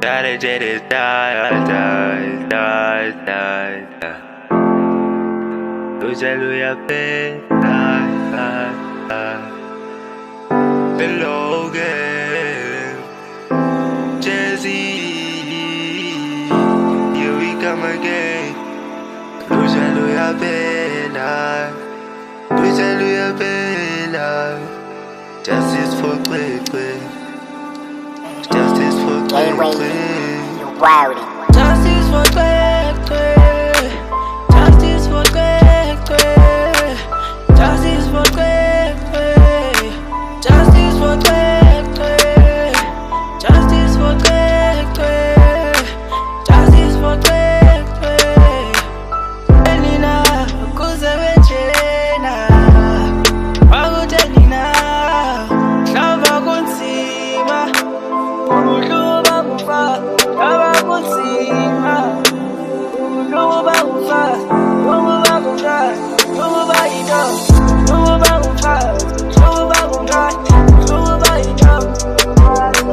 Gotta get it die. Lucha pena. The Logan Jay-Z, here we come again. Lucha pena. Justice for Quick. Justice for Quick. You rowdy. Justice for Quick. Justice for Quick. Justice for Quick. Justice for Quick. Justice for Quick. Justice for Quick. Elina, kuzebechena. Wakutenina, hlava kunzima. Ukuhluba kufa, hlava kunzima. Ukuhluba kufa, ukuba kunjani, ukuba yinto. Ukuba kunjani, ukuba kunjani, ukuba yinto.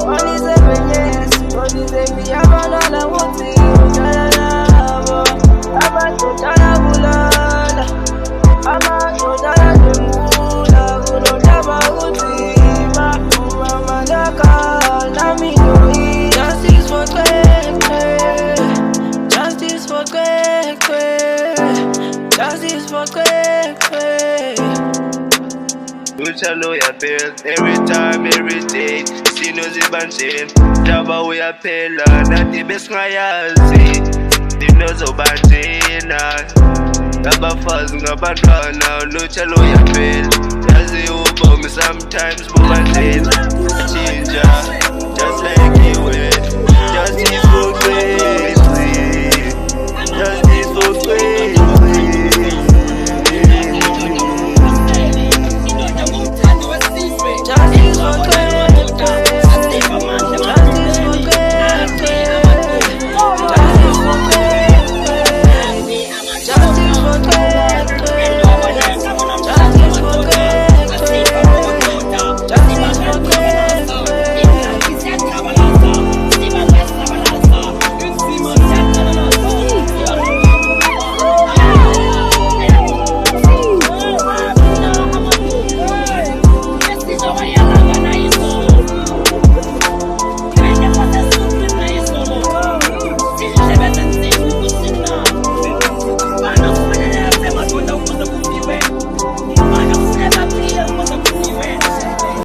Only 7 years, only 7 years. Abantwana kunzima, udlala nabo. Abantwana bulala, abantwana demula. Kulondaba kunzima, umama nakhala minoi. Justice for Quick. Justice for Quick. Justice for Quick. Lucha loyaphela every time, every day. Isino zibanjeni ndaba uyaphela nathi besingayazi into zobanjena. Abafazi ngabantwana lucha loyaphela. Yazi ubomi sometimes bubanjena. Chinja